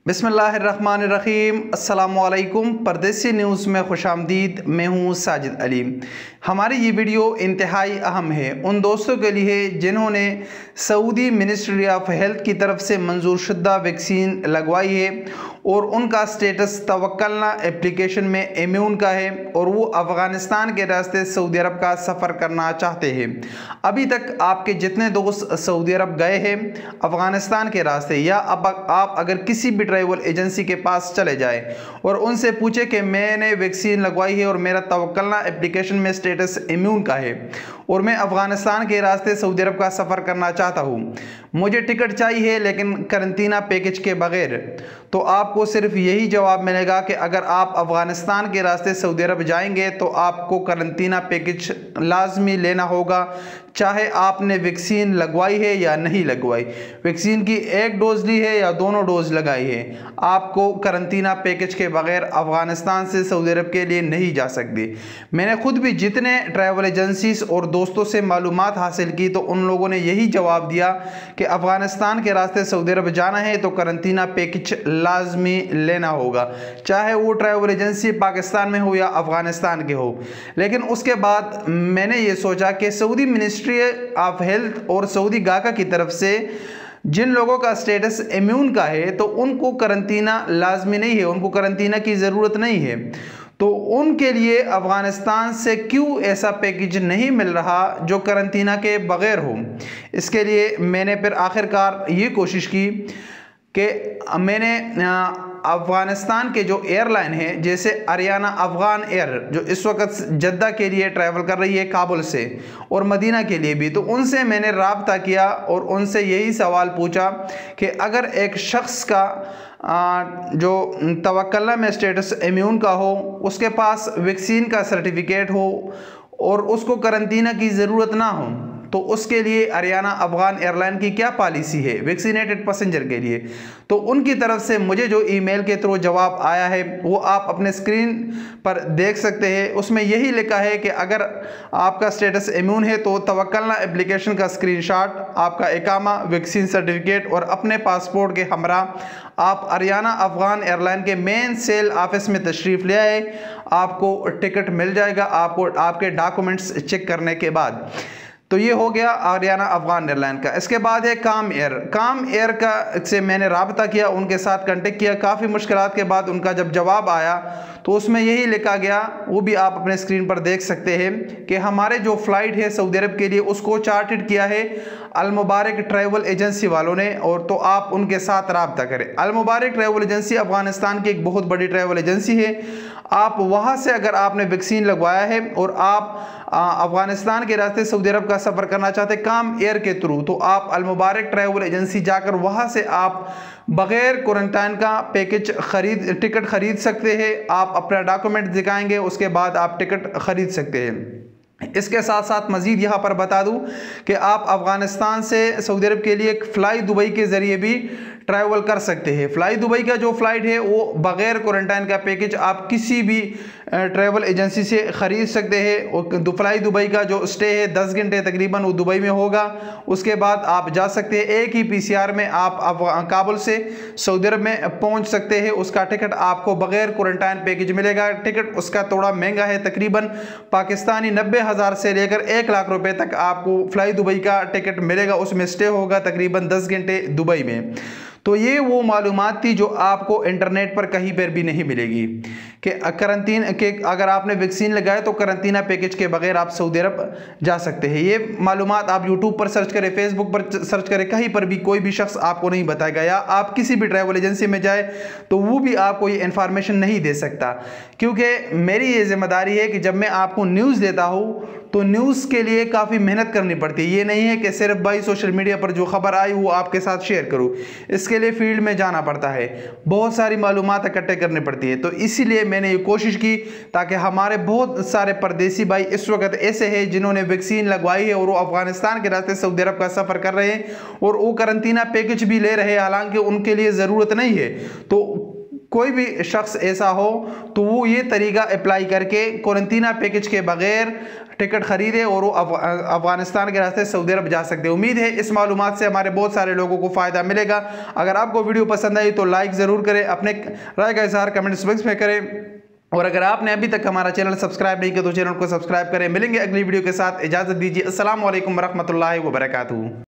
बिस्मिल्लाहिर्रहमानिर्रहीम। अस्सलामुअलैकुम। परदेसी न्यूज़ में खुशामदीद। मैं हूँ साजिद अली। हमारी ये वीडियो इंतहाई अहम है उन दोस्तों के लिए जिन्होंने सऊदी मिनिस्ट्री ऑफ हेल्थ की तरफ से मंजूर शुदा वैक्सीन लगवाई है और उनका स्टेटस तवक्कलना एप्लीकेशन में इम्यून का है और वो अफ़गानिस्तान के रास्ते सऊदी अरब का सफ़र करना चाहते हैं। अभी तक आपके जितने दोस्त सऊदी अरब गए हैं अफ़गानिस्तान के रास्ते, या अब आप अगर किसी भी ट्रैवल एजेंसी के पास चले जाए और उनसे पूछे कि मैंने वैक्सीन लगवाई है और मेरा तवक्कलना एप्लीकेशन में स्टेटस इम्यून का है और मैं अफ़गानिस्तान के रास्ते सऊदी अरब का सफ़र करना चाहता हूँ, मुझे टिकट चाहिए लेकिन करंतना पैकेज के बगैर, तो आपको सिर्फ यही जवाब मिलेगा कि अगर आप अफ़गानिस्तान के रास्ते सऊदी अरब जाएंगे तो आपको करंतना पैकेज लाजमी लेना होगा, चाहे आपने वैक्सीन लगवाई है या नहीं लगवाई, वैक्सीन की एक डोज ली है या दोनों डोज लगाई है, आपको करंतना पैकेज के बगैर अफ़गानिस्तान से सऊदी अरब के लिए नहीं जा सकती। मैंने खुद भी जितने ट्रैवल एजेंसीज और दोस्तों से मालूमात हासिल की तो उन लोगों ने यही जवाब दिया कि अफ़गानिस्तान के रास्ते सऊदी अरब जाना है तो करंतना पैकेज लाजमी लेना होगा, चाहे वो ट्रैवल एजेंसी पाकिस्तान में हो या अफ़गानिस्तान के हो। लेकिन उसके बाद मैंने ये सोचा कि सऊदी मिनिस्ट्री ऑफ हेल्थ और सऊदी गाका की तरफ से जिन लोगों का स्टेटस इम्यून का है तो उनको करंतना लाजमी नहीं है, उनको करंतना की ज़रूरत नहीं है, तो उनके लिए अफ़गानिस्तान से क्यों ऐसा पैकेज नहीं मिल रहा जो करंतना के बगैर हो। इसके लिए मैंने फिर आखिरकार ये कोशिश की कि मैंने अफ़गानिस्तान के जो एयरलाइन है जैसे अरियाना अफ़गान एयर जो इस वक्त जद्दा के लिए ट्रैवल कर रही है काबुल से और मदीना के लिए भी, तो उनसे मैंने राब्ता किया और उनसे यही सवाल पूछा कि अगर एक शख्स का जो तवक्कलना में स्टेटस इम्यून का हो, उसके पास वैक्सीन का सर्टिफिकेट हो और उसको करंतना की ज़रूरत ना हो, तो उसके लिए अरियाना अफ़गान एयरलाइन की क्या पॉलिसी है वैक्सीनेटेड पैसेंजर के लिए। तो उनकी तरफ से मुझे जो ईमेल के थ्रू जवाब आया है वो आप अपने स्क्रीन पर देख सकते हैं। उसमें यही लिखा है कि अगर आपका स्टेटस इम्यून है तो तवक्कलना एप्लीकेशन का स्क्रीनशॉट, आपका इकामा, वैक्सीन सर्टिफिकेट और अपने पासपोर्ट के हमरा आप अरियाना अफ़गान एयरलाइन के मेन सेल ऑफिस में तशरीफ़ ले आए, आपको टिकट मिल जाएगा आपको आपके डॉक्यूमेंट्स चेक करने के बाद। तो ये हो गया अरियाना अफ़गान एयरलाइन का। इसके बाद है काम एयर का से मैंने राब्ता किया, उनके साथ कांटेक्ट किया। काफ़ी मुश्किलात के बाद उनका जब जवाब आया तो उसमें यही लिखा गया, वो भी आप अपने स्क्रीन पर देख सकते हैं कि हमारे जो फ़्लाइट है सऊदी अरब के लिए उसको चार्टेड किया है अल मुबारक ट्रैवल एजेंसी वालों ने, और तो आप उनके साथ राब्ता करें। अल मुबारक ट्रैवल एजेंसी अफ़गानिस्तान की एक बहुत बड़ी ट्रैवल एजेंसी है। आप वहाँ से अगर आपने वैक्सीन लगवाया है और आप अफ़गानिस्तान के रास्ते सऊदी अरब का सफ़र करना चाहते काम एयर के थ्रू, तो आप अल मुबारक ट्रैवल एजेंसी जाकर वहाँ से आप बग़ैर क्वारंटाइन का टिकट ख़रीद सकते हैं। आप अपना डॉक्यूमेंट दिखाएंगे, उसके बाद आप टिकट ख़रीद सकते हैं। इसके साथ साथ मज़ीद यहाँ पर बता दूँ कि आप अफ़गानिस्तान से सऊदी अरब के लिए फ़्लाई दुबई के ज़रिए भी ट्रैवल कर सकते हैं। फ़्लाई दुबई का जो फ़्लाइट है वो बग़ैर क्वारंटाइन का पैकेज आप किसी भी ट्रैवल एजेंसी से ख़रीद सकते हैं। और फ़्लाई दुबई का जो स्टे है 10 घंटे तकरीबन वो दुबई में होगा, उसके बाद आप जा सकते हैं। एक ही PCR में आप काबुल से सऊदी अरब में पहुंच सकते हैं। उसका टिकट आपको बग़ैर क्वारंटाइन पैकेज मिलेगा। टिकट उसका थोड़ा महंगा है, तकरीबन पाकिस्तानी 90,000 से लेकर 1 लाख रुपए तक आपको फ़्लाई दुबई का टिकट मिलेगा। उसमें स्टे होगा तकरीबन 10 घंटे दुबई में। तो ये वो मालूमात थी जो आपको इंटरनेट पर कहीं पर भी नहीं मिलेगी कि करंतना के अगर आपने वैक्सीन लगाए तो करंतना पैकेज के बगैर आप सऊदी अरब जा सकते हैं। ये मालूमात आप यूट्यूब पर सर्च करें, फेसबुक पर सर्च करें, कहीं पर भी कोई भी शख्स आपको नहीं बताएगा, या आप किसी भी ट्रैवल एजेंसी में जाए तो वो भी आपको ये इन्फॉर्मेशन नहीं दे सकता। क्योंकि मेरी ये जिम्मेदारी है कि जब मैं आपको न्यूज़ देता हूँ तो न्यूज़ के लिए काफ़ी मेहनत करनी पड़ती है। ये नहीं है कि सिर्फ भाई सोशल मीडिया पर जो खबर आई वो आपके साथ शेयर करूँ, इसके लिए फील्ड में जाना पड़ता है, बहुत सारी मालूमात इकट्ठे करनी पड़ती है। तो इसीलिए मैंने ये कोशिश की ताकि हमारे बहुत सारे परदेसी भाई इस वक्त ऐसे हैं जिन्होंने वैक्सीन लगवाई है और वो अफ़गानिस्तान के रास्ते सऊदी अरब का सफ़र कर रहे हैं और वो करंतना पैकेज भी ले रहे हैं, हालांकि उनके लिए ज़रूरत नहीं है। तो कोई भी शख्स ऐसा हो तो वो ये तरीका अप्लाई करके क्वारंटीना पैकेज के बगैर टिकट खरीदे और वो अफगानिस्तान के रास्ते सऊदी अरब जा सकते हैं। उम्मीद है इस मालूमात से हमारे बहुत सारे लोगों को फ़ायदा मिलेगा। अगर आपको वीडियो पसंद आई तो लाइक ज़रूर करें, अपने राय का इजहार कमेंट्स बॉक्स में करें, और अगर आपने अभी तक हमारा चैनल सब्सक्राइब नहीं किया तो चैनल को सब्सक्राइब करें। मिलेंगे अगली वीडियो के साथ, इजाज़त दीजिए। अस्सलाम वालेकुम रहमतुल्लाहि व बरकातुहू।